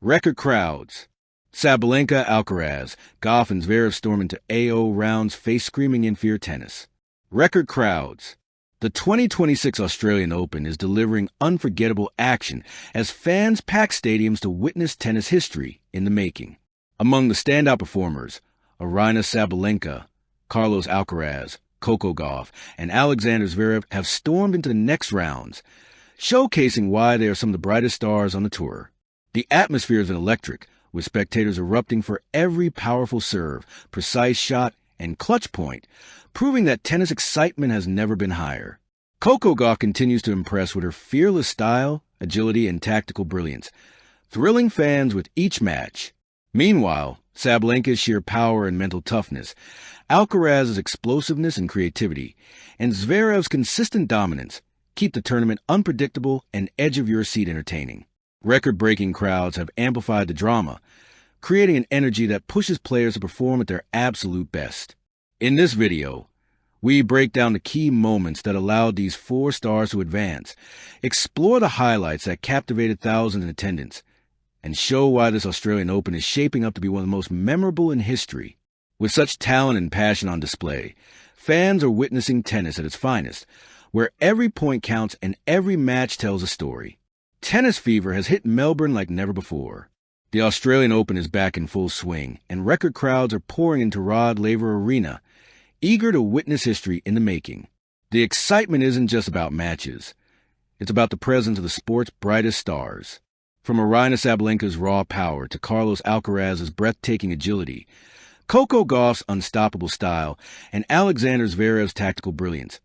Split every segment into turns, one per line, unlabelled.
Record crowds. Sabalenka, Alcaraz, Gauff and Zverev storm into AO rounds face-screaming inferior tennis. Record crowds. The 2026 Australian Open is delivering unforgettable action as fans pack stadiums to witness tennis history in the making. Among the standout performers, Aryna Sabalenka, Carlos Alcaraz, Coco Gauff, and Alexander Zverev have stormed into the next rounds, showcasing why they are some of the brightest stars on the tour. The atmosphere has been electric, with spectators erupting for every powerful serve, precise shot, and clutch point, proving that tennis excitement has never been higher. Coco Gauff continues to impress with her fearless style, agility, and tactical brilliance, thrilling fans with each match. Meanwhile, Sabalenka's sheer power and mental toughness, Alcaraz's explosiveness and creativity, and Zverev's consistent dominance keep the tournament unpredictable and edge-of-your-seat entertaining. Record-breaking crowds have amplified the drama, creating an energy that pushes players to perform at their absolute best. In this video, we break down the key moments that allowed these four stars to advance, explore the highlights that captivated thousands in attendance, and show why this Australian Open is shaping up to be one of the most memorable in history. With such talent and passion on display, fans are witnessing tennis at its finest, where every point counts and every match tells a story. Tennis fever has hit Melbourne like never before. The Australian Open is back in full swing, and record crowds are pouring into Rod Laver Arena, eager to witness history in the making. The excitement isn't just about matches. It's about the presence of the sport's brightest stars. From Aryna Sabalenka's raw power to Carlos Alcaraz's breathtaking agility, Coco Gauff's unstoppable style, and Alexander Zverev's tactical brilliance,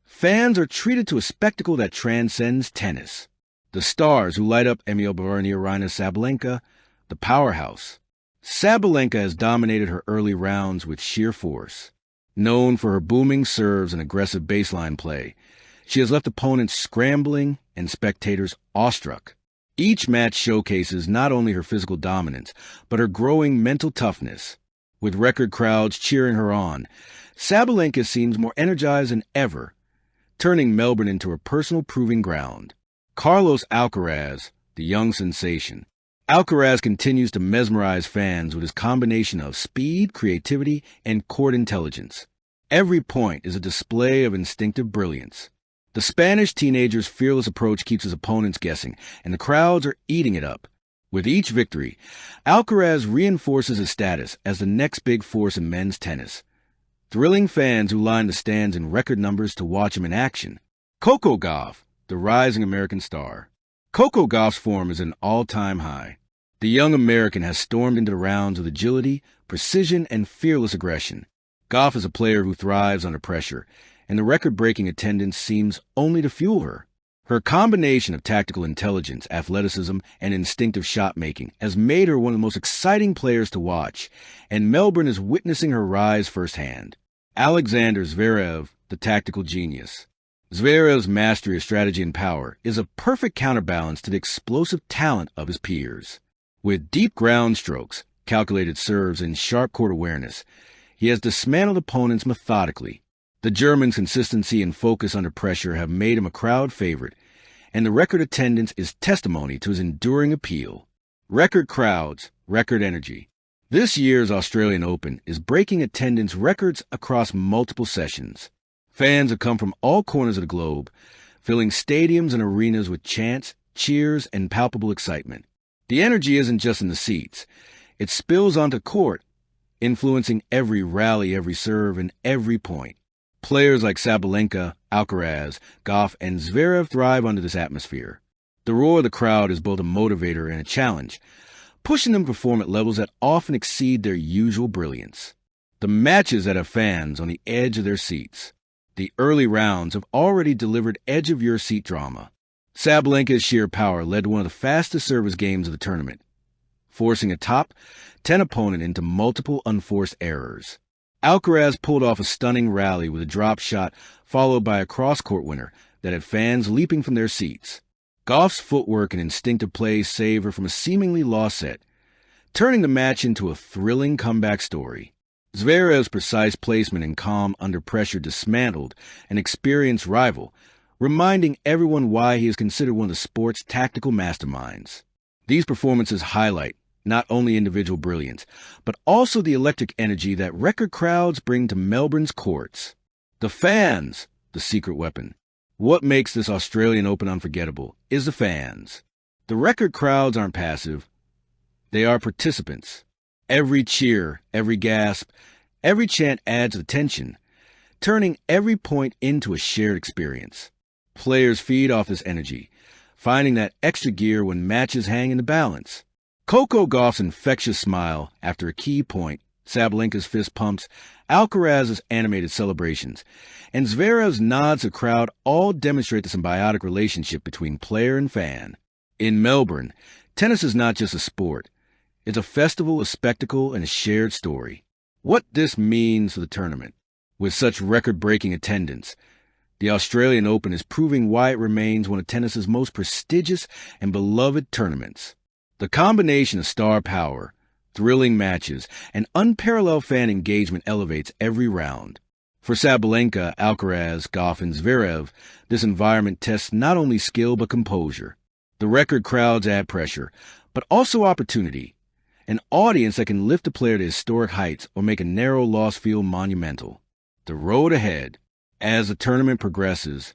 fans are treated to a spectacle that transcends tennis. The stars who light up Emil Bavarian Aryna Sabalenka, the powerhouse. Sabalenka has dominated her early rounds with sheer force. Known for her booming serves and aggressive baseline play, she has left opponents scrambling and spectators awestruck. Each match showcases not only her physical dominance, but her growing mental toughness. With record crowds cheering her on, Sabalenka seems more energized than ever, turning Melbourne into a personal proving ground. Carlos Alcaraz, the young sensation. Alcaraz continues to mesmerize fans with his combination of speed, creativity, and court intelligence. Every point is a display of instinctive brilliance. The Spanish teenager's fearless approach keeps his opponents guessing, and the crowds are eating it up. With each victory, Alcaraz reinforces his status as the next big force in men's tennis, thrilling fans who line the stands in record numbers to watch him in action. Coco Gauff, the rising American star. Coco Gauff's form is an all-time high. The young American has stormed into the rounds with agility, precision, and fearless aggression. Gauff is a player who thrives under pressure, and the record-breaking attendance seems only to fuel her. Her combination of tactical intelligence, athleticism, and instinctive shot-making has made her one of the most exciting players to watch, and Melbourne is witnessing her rise firsthand. Alexander Zverev, the tactical genius. Zverev's mastery of strategy and power is a perfect counterbalance to the explosive talent of his peers. With deep ground strokes, calculated serves, and sharp court awareness, he has dismantled opponents methodically. The German's consistency and focus under pressure have made him a crowd favorite, and the record attendance is testimony to his enduring appeal. Record crowds, record energy. This year's Australian Open is breaking attendance records across multiple sessions. Fans have come from all corners of the globe, filling stadiums and arenas with chants, cheers, and palpable excitement. The energy isn't just in the seats. It spills onto court, influencing every rally, every serve, and every point. Players like Sabalenka, Alcaraz, Gauff, and Zverev thrive under this atmosphere. The roar of the crowd is both a motivator and a challenge, pushing them to perform at levels that often exceed their usual brilliance. The matches that have fans on the edge of their seats. The early rounds have already delivered edge-of-your-seat drama. Sabalenka's sheer power led to one of the fastest service games of the tournament, forcing a top 10 opponent into multiple unforced errors. Alcaraz pulled off a stunning rally with a drop shot followed by a cross-court winner that had fans leaping from their seats. Gauff's footwork and instinctive play saved her from a seemingly lost set, turning the match into a thrilling comeback story. Zverev's precise placement and calm under pressure dismantled an experienced rival, reminding everyone why he is considered one of the sport's tactical masterminds. These performances highlight not only individual brilliance, but also the electric energy that record crowds bring to Melbourne's courts. The fans, the secret weapon. What makes this Australian Open unforgettable is the fans. The record crowds aren't passive. They are participants. Every cheer, every gasp, every chant adds to the tension, turning every point into a shared experience. Players feed off this energy, finding that extra gear when matches hang in the balance. Coco Gauff's infectious smile after a key point, Sabalenka's fist pumps, Alcaraz's animated celebrations, and Zverev's nods to the crowd all demonstrate the symbiotic relationship between player and fan. In Melbourne, tennis is not just a sport. It's a festival, a spectacle, and a shared story. What this means for the tournament. With such record-breaking attendance, the Australian Open is proving why it remains one of tennis's most prestigious and beloved tournaments. The combination of star power, thrilling matches, and unparalleled fan engagement elevates every round. For Sabalenka, Alcaraz, Gauff, and Zverev, this environment tests not only skill but composure. The record crowds add pressure, but also opportunity. An audience that can lift a player to historic heights or make a narrow loss feel monumental. The road ahead. As the tournament progresses,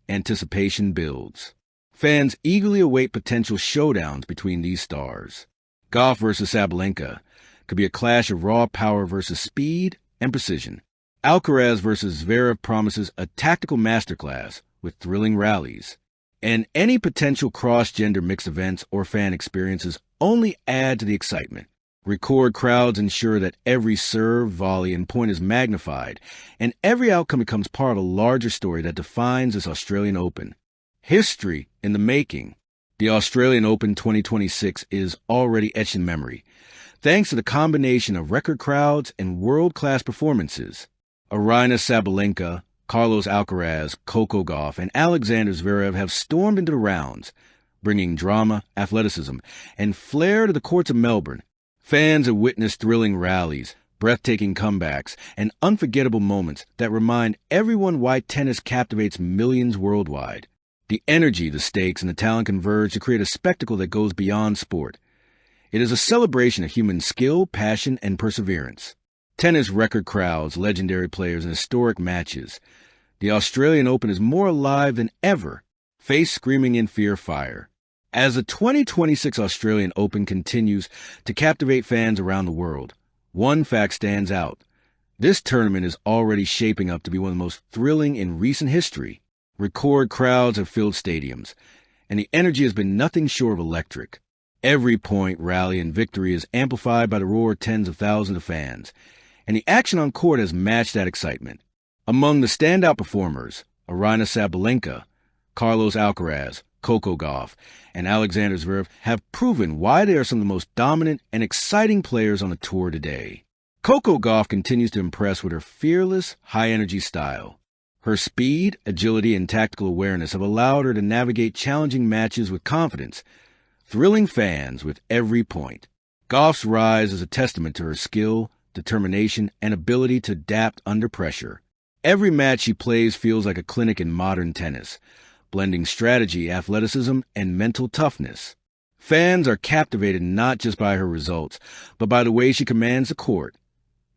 anticipation builds. Fans eagerly await potential showdowns between these stars. Gauff versus Sabalenka could be a clash of raw power versus speed and precision. Alcaraz versus Zverev promises a tactical masterclass with thrilling rallies. And any potential cross-gender mixed events or fan experiences only add to the excitement. Record crowds ensure that every serve, volley, and point is magnified, and every outcome becomes part of a larger story that defines this Australian Open. History in the making. The Australian Open 2026 is already etched in memory, thanks to the combination of record crowds and world-class performances. Aryna Sabalenka, Carlos Alcaraz, Coco Gauff, and Alexander Zverev have stormed into the rounds, bringing drama, athleticism, and flair to the courts of Melbourne. Fans have witnessed thrilling rallies, breathtaking comebacks, and unforgettable moments that remind everyone why tennis captivates millions worldwide. The energy, the stakes, and the talent converge to create a spectacle that goes beyond sport. It is a celebration of human skill, passion, and perseverance. Tennis record crowds, legendary players, and historic matches. The Australian Open is more alive than ever, face screaming in fear fire. As the 2026 Australian Open continues to captivate fans around the world, one fact stands out. This tournament is already shaping up to be one of the most thrilling in recent history. Record crowds have filled stadiums, and the energy has been nothing short of electric. Every point, rally, and victory is amplified by the roar of tens of thousands of fans, and the action on court has matched that excitement. Among the standout performers, Aryna Sabalenka, Carlos Alcaraz, Coco Gauff, and Alexander Zverev have proven why they are some of the most dominant and exciting players on the tour today. Coco Gauff continues to impress with her fearless, high-energy style. Her speed, agility, and tactical awareness have allowed her to navigate challenging matches with confidence, thrilling fans with every point. Gauff's rise is a testament to her skill, determination, and ability to adapt under pressure. Every match she plays feels like a clinic in modern tennis, blending strategy, athleticism, and mental toughness. Fans are captivated not just by her results, but by the way she commands the court,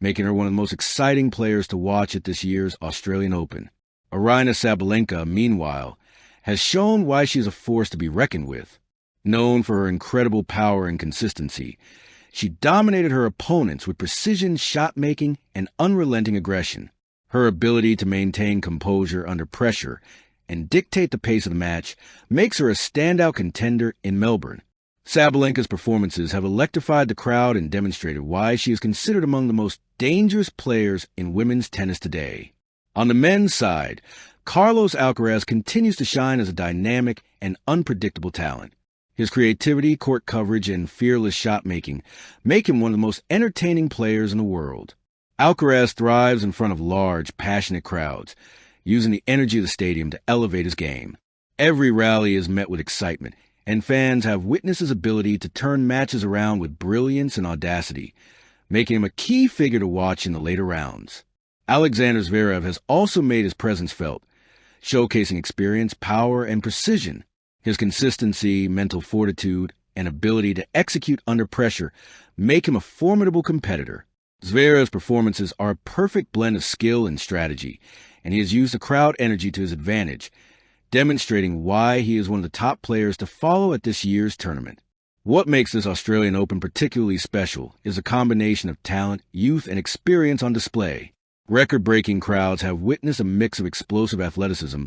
making her one of the most exciting players to watch at this year's Australian Open. Aryna Sabalenka, meanwhile, has shown why she is a force to be reckoned with. Known for her incredible power and consistency, she dominated her opponents with precision shot-making and unrelenting aggression. Her ability to maintain composure under pressure and dictate the pace of the match makes her a standout contender in Melbourne. Sabalenka's performances have electrified the crowd and demonstrated why she is considered among the most dangerous players in women's tennis today. On the men's side, Carlos Alcaraz continues to shine as a dynamic and unpredictable talent. His creativity, court coverage, and fearless shot-making make him one of the most entertaining players in the world. Alcaraz thrives in front of large, passionate crowds, using the energy of the stadium to elevate his game. Every rally is met with excitement, and fans have witnessed his ability to turn matches around with brilliance and audacity, making him a key figure to watch in the later rounds. Alexander Zverev has also made his presence felt, showcasing experience, power, and precision. His consistency, mental fortitude, and ability to execute under pressure make him a formidable competitor. Zverev's performances are a perfect blend of skill and strategy, and he has used the crowd energy to his advantage, demonstrating why he is one of the top players to follow at this year's tournament. What makes this Australian Open particularly special is a combination of talent, youth, and experience on display. Record-breaking crowds have witnessed a mix of explosive athleticism,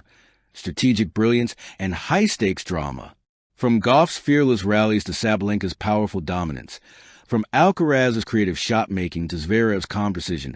strategic brilliance, and high-stakes drama. From Gauff's fearless rallies to Sabalenka's powerful dominance, from Alcaraz's creative shot-making to Zverev's calm precision,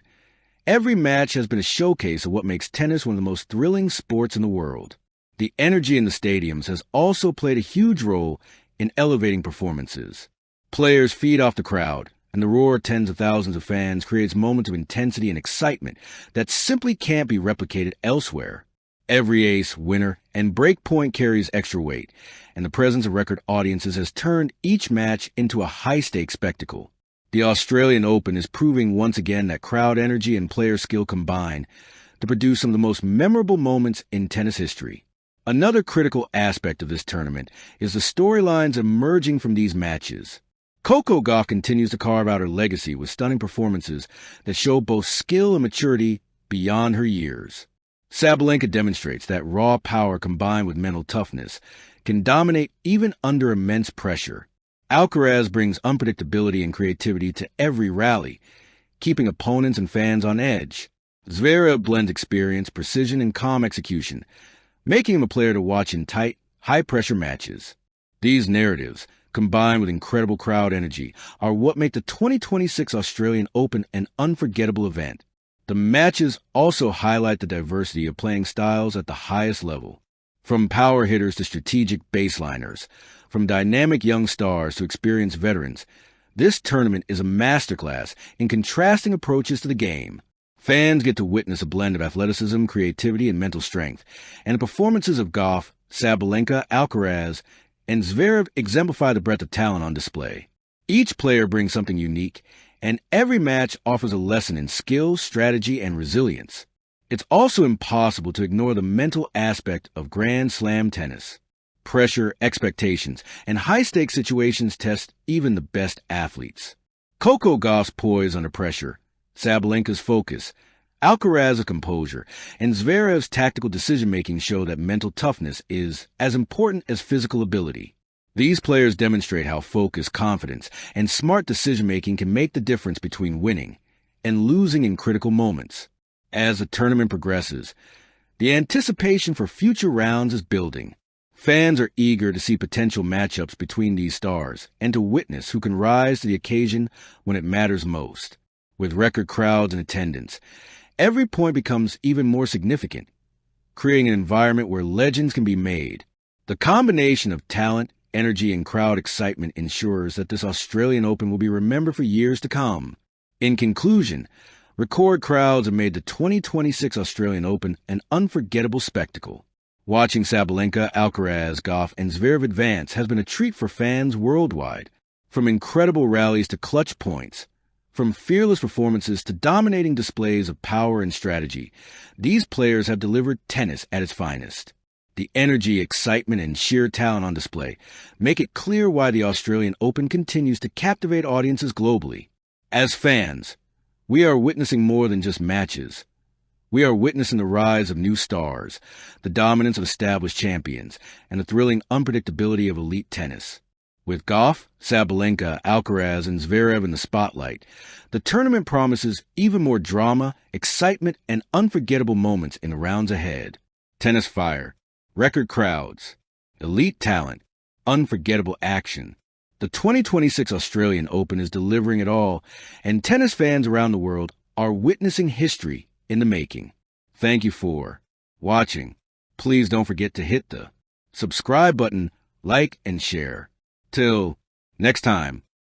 every match has been a showcase of what makes tennis one of the most thrilling sports in the world. The energy in the stadiums has also played a huge role in elevating performances. Players feed off the crowd, and the roar of tens of thousands of fans creates moments of intensity and excitement that simply can't be replicated elsewhere. Every ace, winner, and break point carries extra weight, and the presence of record audiences has turned each match into a high-stakes spectacle. The Australian Open is proving once again that crowd energy and player skill combine to produce some of the most memorable moments in tennis history. Another critical aspect of this tournament is the storylines emerging from these matches. Coco Gauff continues to carve out her legacy with stunning performances that show both skill and maturity beyond her years. Sabalenka demonstrates that raw power combined with mental toughness can dominate even under immense pressure. Alcaraz brings unpredictability and creativity to every rally, keeping opponents and fans on edge. Zverev blends experience, precision, and calm execution, making him a player to watch in tight, high-pressure matches. These narratives, combined with incredible crowd energy, are what make the 2026 Australian Open an unforgettable event. The matches also highlight the diversity of playing styles at the highest level. From power hitters to strategic baseliners, from dynamic young stars to experienced veterans, this tournament is a masterclass in contrasting approaches to the game. Fans get to witness a blend of athleticism, creativity, and mental strength, and the performances of Gauff, Sabalenka, Alcaraz, and Zverev exemplify the breadth of talent on display. Each player brings something unique, and every match offers a lesson in skill, strategy, and resilience. It's also impossible to ignore the mental aspect of Grand Slam tennis. Pressure, expectations, and high-stakes situations test even the best athletes. Coco Gauff's poise under pressure, Sabalenka's focus, Alcaraz's composure, and Zverev's tactical decision-making show that mental toughness is as important as physical ability. These players demonstrate how focus, confidence, and smart decision-making can make the difference between winning and losing in critical moments. As the tournament progresses, the anticipation for future rounds is building. Fans are eager to see potential matchups between these stars and to witness who can rise to the occasion when it matters most. With record crowds and attendance, every point becomes even more significant, creating an environment where legends can be made. The combination of talent, energy, and crowd excitement ensures that this Australian Open will be remembered for years to come. In conclusion, record crowds have made the 2026 Australian Open an unforgettable spectacle. Watching Sabalenka, Alcaraz, Gauff, and Zverev advance has been a treat for fans worldwide. From incredible rallies to clutch points, from fearless performances to dominating displays of power and strategy, these players have delivered tennis at its finest. The energy, excitement, and sheer talent on display make it clear why the Australian Open continues to captivate audiences globally. As fans, we are witnessing more than just matches. We are witnessing the rise of new stars, the dominance of established champions, and the thrilling unpredictability of elite tennis. With Gauff, Sabalenka, Alcaraz, and Zverev in the spotlight, the tournament promises even more drama, excitement, and unforgettable moments in the rounds ahead. Tennis fire, record crowds, elite talent, unforgettable action. The 2026 Australian Open is delivering it all, and tennis fans around the world are witnessing history in the making. Thank you for watching. Please don't forget to hit the subscribe button, like, and share. Till next time.